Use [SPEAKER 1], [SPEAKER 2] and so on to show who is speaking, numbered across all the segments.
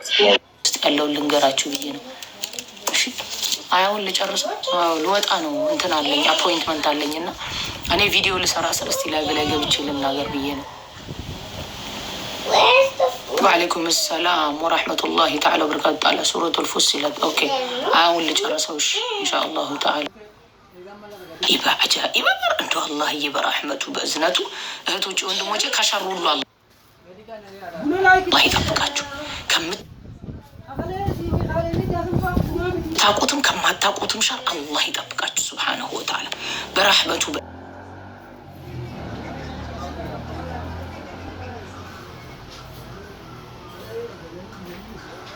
[SPEAKER 1] ውስጥ ያለውን ልንገራችሁ ብዬ ነው። እሺ አያውን ልጨርሰው ልወጣ ነው። እንትን አለኝ አፖይንትመንት አለኝ እና እኔ ቪዲዮ ልሰራ ስል እስቲ ላይ በላይ ገብቼ ልናገር ብዬ ነው። ወአለይኩም ሰላም ወራህመቱላሂ ተዓላ ወበረካቱ። ጣላ ሱረቱል ፉሲለት። ኦኬ አሁን ልጨርሰው። እሺ ኢንሻአላሁ ተዓላ ኢባ አጃኢባ እንደ አላህዬ በረሕመቱ በእዝነቱ እህቶቼ ወንድሞቼ ከሸር ሁሉ አላህ ይጠብቃችሁ። ከምታውቁትም ከማታውቁትም ሸር አላህ ይጠብቃችሁ ሱብሓነሁ ወተዓላ በረሕመቱ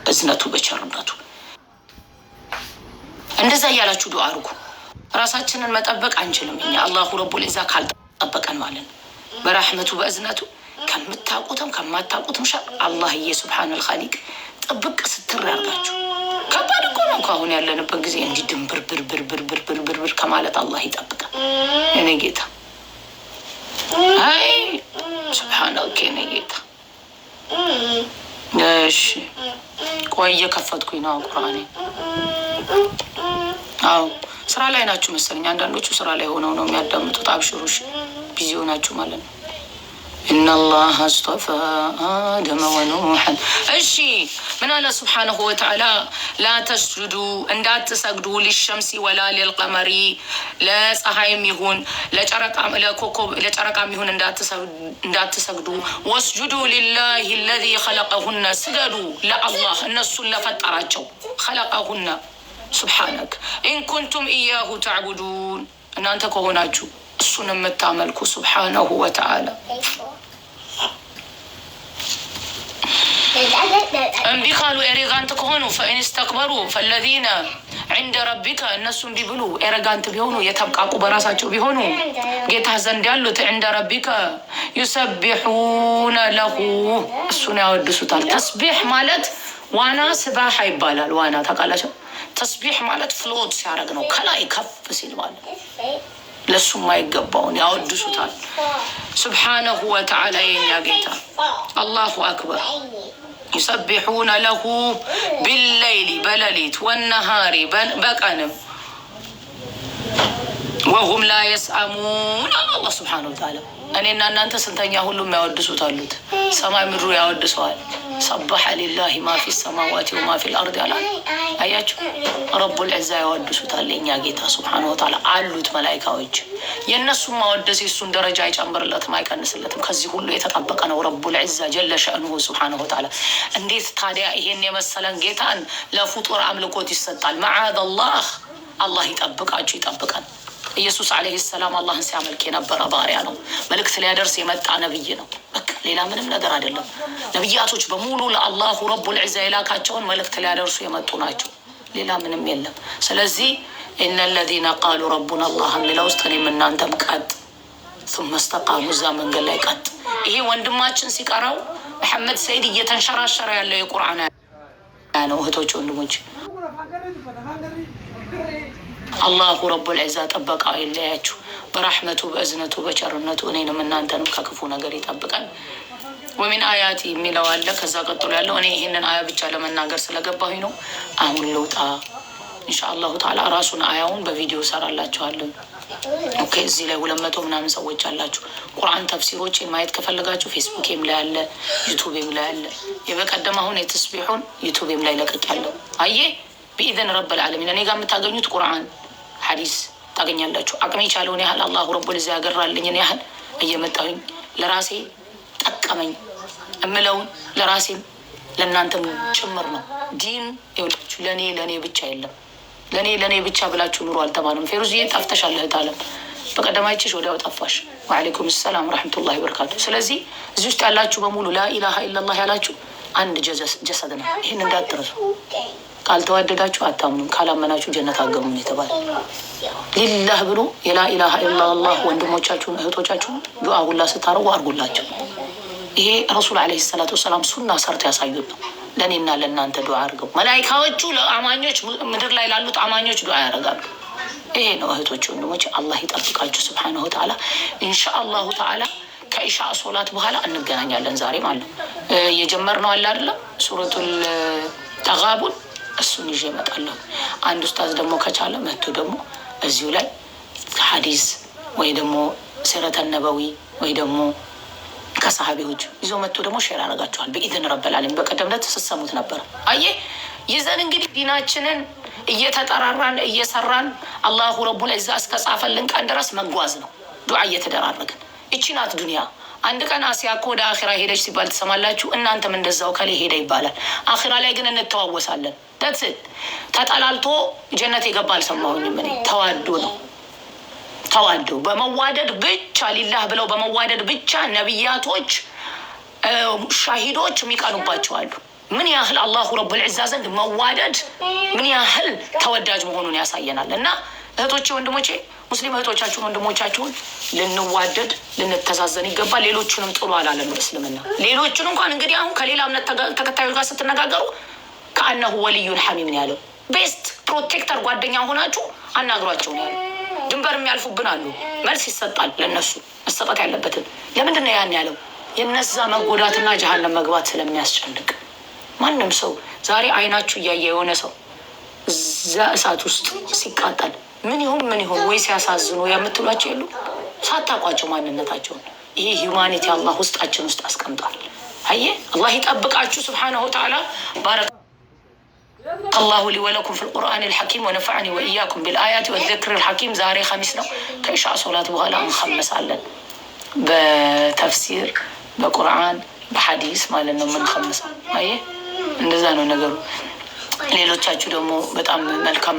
[SPEAKER 1] በእዝነቱ በቸርነቱ። እንደዛ እያላችሁ ዱዓ አድርጉ። ራሳችንን መጠበቅ አንችልም እኛ አላሁ ረቡል ዒዛ ካልጠበቀን ማለት ነው። በረሕመቱ በእዝነቱ ከምታውቁትም ከማታውቁትም ሸር አላህዬ ሱብሓነል ኻሊቅ ጥብቅ ስትር ያርጋችሁ። ከባድ እኮ ነው ከአሁን ያለንበት ጊዜ እንዲህ ድንብር ከማለት አላህ ይጠብቃል። የኔ ጌታ አይ ሱብሓነከ የኔ ጌታ። እሺ ቆይ እየከፈትኩኝ ነው ቁርአኔ። አዎ ስራ ላይ ናችሁ መሰለኝ። አንዳንዶቹ ስራ ላይ ሆነው ነው የሚያዳምጡት። አብሽሩሽ ቢዚ ሆናችሁ ማለት ነው። ኢነላህ አስጠፋ አደመ ወኑሐን። እሺ ምን አለ ሱብሓነሁ ወተዓላ ላ ተስጁዱ እንዳትሰግዱ ሊሸምሲ ወላ ሊልቀመሪ ለፀሐይም ይሁን ለጨረቃም ይሁን እንዳትሰግዱ። ወስጁዱ ሊላሂ አለዚ ኸለቀሁነ ስገዱ ለአላህ እነሱን ለፈጠራቸው ኸለቀሁነ ሱብሓነክ ኢን ኩንቱም ኢያሁ ተዕቡዱን እናንተ ከሆናችሁ እሱን የምታመልኩ ሱብሓነሁ ወተዓላ። እምቢ ካሉ ኤሬጋንት ከሆኑ ፈኢን ስተክበሩ ፈለዚነ ዒንደ ረቢከ እነሱ እምቢ ብሉ ኤሬጋንት ቢሆኑ የተብቃቁ በራሳቸው ቢሆኑ ጌታ ዘንድ ያሉት ዒንደ ረቢከ ዩሰቢሑነ ለሁ እሱን ያወድሱታል። ተስቢሕ ማለት ዋና ስባሓ ይባላል። ዋና ታውቃላችሁ? ተስቢሕ ማለት ፍሎት ሲያደርግ ነው፣ ከላይ ከፍ ሲል ማለት ለሱ የማይገባውን ያወድሱታል። ሱብሓነሁ ወተዓላ የኛ ጌታ አላሁ አክበር። ዩሰቢሑነ ለሁ ቢለይሊ በሌሊት ወነሃሪ በቀንም ወሁም ላ የስአሙን አላህ ሱብሓነሁ ወተዓላ። እኔና እናንተ ስንተኛ ሁሉም ያወድሱት አሉት። ሰማይ ምድሩ ያወድሰዋል። ሰበሐ ሊላሂ ማ ፊ ሰማዋቲ ወማ ፊ ልአርድ አላ። አያችሁ ረቡል ዒዛ ያወድሱታል የእኛ ጌታ ሱብሓነሁ ወተዓላ አሉት መላኢካዎች። የእነሱም ማወደስ የሱን ደረጃ አይጨምርለትም አይቀንስለትም። ከዚህ ሁሉ የተጠበቀ ነው ረቡል ዒዛ ጀለ ሸእኑሁ ሱብሓነሁ ወተዓላ። እንዴት ታዲያ ይሄን የመሰለን ጌታን ለፍጡር አምልኮት ይሰጣል? መዓዘላህ አላህ ይጠብቃችሁ ይጠብቀን። ኢየሱስ ዓለይሂ ሰላም አላህን ሲያመልክ የነበረ ባሪያ ነው። መልእክት ሊያደርስ የመጣ ነብይ ነው። በቃ ሌላ ምንም ነገር አይደለም። ነብያቶች በሙሉ ለአላሁ ረቡል ዒዛ የላካቸውን መልእክት ሊያደርሱ የመጡ ናቸው። ሌላ ምንም የለም። ስለዚህ ኢነ ለዚነ ቃሉ ረቡና አላህ የሚለው ውስጥ እኔም እናንተም ቀጥ ثم استقاموا እዛ መንገድ ላይ ቀጥ። ይሄ ወንድማችን ሲቀራው መሐመድ ሰይድ እየተንሸራሸረ ያለው የቁርአን ነው። እህቶች ወንድሞች አላሁ ረቡል ዒዛ ጥበቃው ይለያችሁ በረሕመቱ በእዝነቱ በቸርነቱ እኔንም እናንተንም ከክፉ ነገር ይጠብቃል። ወሚን አያቲ የሚለው አለ። ከዛ ቀጥሎ ያለው እኔ ይህንን አያ ብቻ ለመናገር ስለገባሁኝ ነው። አሁን ልውጣ ኢንሻአላሁ ተዓላ። ራሱን አያውን በቪዲዮ ሰራላችኋለሁ። ኦኬ እዚህ ላይ 200 ምናምን ሰዎች አላችሁ። ቁርአን ተፍሲሮችን ማየት ከፈለጋችሁ ፌስቡክም ላይ አለ፣ ዩቱብም ላይ አለ። የበቀደም አሁን የተስቢሑን ዩቱብም ላይ ለቅቄያለሁ። አየ ቢኢዝን ረብል ዓለሚን እኔ ጋር የምታገኙት ቁርአን ሐዲስ ታገኛላችሁ። አቅሜ የቻለውን ያህል አላሁ ረቡል ዒዛ ያገራልኝን ያህል እየመጣሁኝ ለራሴ ጠቀመኝ እምለውን ለራሴም ለእናንተም ጭምር ነው። ዲን ይኸውላችሁ ለእኔ ብቻ የለም። ለእኔ ብቻ ብላችሁ ኑሮ አልተባለም። ፌሩዝዬ ጠፍተሻል እህት አለም። በቀደም አይቼሽ ወዲያው ጠፋሽ። ወአለይኩም ሰላም ወረሕመቱላሂ ወበረካቱ። ስለዚህ እዚህ ውስጥ ያላችሁ በሙሉ ላኢላሃ ኢለላህ ያላችሁ አንድ ጀሰድ ነው። ይህን እንዳትረሱ። ካልተዋደዳችሁ አታምኑም፣ ካላመናችሁ ጀነት አገቡም የተባለ ሊላህ ብሎ የላኢላሃ ኢላላህ ወንድሞቻችሁን እህቶቻችሁን ዱዓ ሁላ ስታረጉ አርጉላቸው። ይሄ ረሱል ዓለይሂ ሰላቱ ወሰላም ሱና ሰርቶ ያሳዩት ነው። ለእኔና ለእናንተ ዱዓ አድርገው መላኢካዎቹ ለአማኞች ምድር ላይ ላሉት አማኞች ዱዓ ያደርጋሉ። ይሄ ነው እህቶች ወንድሞች። አላህ ይጠብቃችሁ ሱብሓነሁ ወተዓላ። ኢንሻአላሁ ተዓላ ከኢሻ ሶላት በኋላ እንገናኛለን። ዛሬ ማለት የጀመርነው አለ አይደለም ሱረቱል ተጋቡን እሱን ይዤ እመጣለሁ። አንድ ኡስታዝ ደግሞ ከቻለ መጥቶ ደግሞ እዚሁ ላይ ሐዲስ ወይ ደግሞ ሲረተ ነበዊ ወይ ደግሞ ከሰሃቢዎች ይዞ መጥቶ ደግሞ ሼር ያደርጋቸዋል። በኢዝን ረበላለን በቀደም ዕለት ስትሰሙት ነበር። አየህ ይዘን እንግዲህ ዲናችንን እየተጠራራን እየሰራን አላሁ ረቡል ዒዛ እስከጻፈልን ቀን ድረስ መጓዝ ነው። ዱዓ እየተደራረግን ይቺ ናት ዱንያ። አንድ ቀን አሲያ እኮ ወደ አኺራ ሄደች ሲባል ትሰማላችሁ። እናንተም እንደዛው ከሌ ሄደ ይባላል። አኺራ ላይ ግን እንተዋወሳለን። ደስ ተጠላልቶ ጀነት የገባ አልሰማሁኝም እኔ። ተዋዶ ነው ተዋዶ በመዋደድ ብቻ ሊላህ ብለው በመዋደድ ብቻ ነቢያቶች ሻሂዶች የሚቀኑባቸው አሉ። ምን ያህል አላሁ ረቡል ዒዛ ዘንድ መዋደድ ምን ያህል ተወዳጅ መሆኑን ያሳየናል። እና እህቶቼ ወንድሞቼ፣ ሙስሊም እህቶቻችሁን ወንድሞቻችሁን ልንዋደድ ልንተዛዘን ይገባል። ሌሎቹንም ጥሉ አላለም እስልምና። ሌሎቹን እንኳን እንግዲህ አሁን ከሌላ እምነት ተከታዮች ጋር ስትነጋገሩ ከአነሁ ወልዩን ሐሚም ነው ያለው። ቤስት ፕሮቴክተር ጓደኛ ሆናችሁ አናግሯቸው ነው ያለው። ድንበር የሚያልፉብን አሉ። መልስ ይሰጣል ለነሱ መሰጠት ያለበትን። ለምንድን ነው ያን ያለው? የነዛ መጎዳትና ጀሃነም መግባት ስለሚያስጨንቅ። ማንም ሰው ዛሬ አይናችሁ እያየ የሆነ ሰው እዛ እሳት ውስጥ ሲቃጠል ምን ይሁን ወይ ሲያሳዝኑ የምትሏቸው የሉ ሳታውቋቸው ማንነታቸውን። ይሄ ሂዩማኒቲ አላህ ውስጣችን ውስጥ አስቀምጧል። አየ አላህ ይጠብቃችሁ ስብሓነሁ ወተዓላ። ባረከ አላሁ ሊ ወለኩም ፊል ቁርአኒል ሐኪም ወነፈዐኒ ወኢያኩም ቢልአያቲ ወዚክሪል ሐኪም። ዛሬ ኸሚስ ነው። ከኢሻ ሶላት በኋላ እንኸምሳለን። በተፍሲር በቁርአን በሐዲስ ማለት ነው የምንኸምሰው። አየ እንደዛ ነው ነገሩ። ሌሎቻችሁ ደግሞ በጣም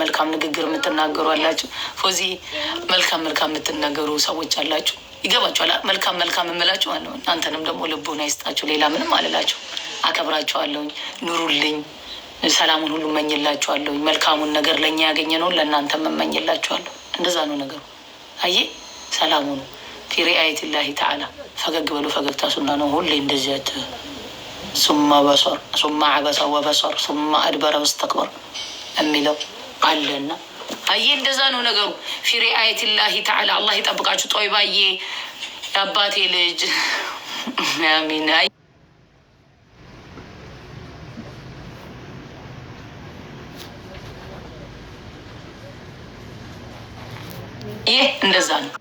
[SPEAKER 1] መልካም ንግግር የምትናገሩ አላችሁ። ፎዚ መልካም የምትናገሩ ሰዎች አላችሁ። ይገባችኋል። መልካም የምላችሁ አለ። እናንተንም ደግሞ ልቡን አይስጣችሁ። ሌላ ምንም አልላችሁ። አከብራችኋለሁኝ። ኑሩልኝ። ሰላሙን ሁሉ እመኝላችኋለሁኝ። መልካሙን ነገር ለእኛ ያገኘነውን ለእናንተም እመኝላችኋለሁ። እንደዛ ነው ነገሩ። አየ ሰላሙ ነው። ፊ ሪአየቲላሂ ተዓላ ፈገግ በሉ። ፈገግታ ሱና ነው። ሁሌ እንደዚያት ሱማ በሰር ሱማ አበሰ ወበሰር ሱማ አድበረ ወስተክበር የሚለው አለና አየ እንደዛ ነው ነገሩ። ፊ ሪአየቲላሂ ተዓላ አላህ ይጠብቃችሁ። ጦይባዬ የአባቴ ልጅ አሚን። ይህ እንደዛ ነው።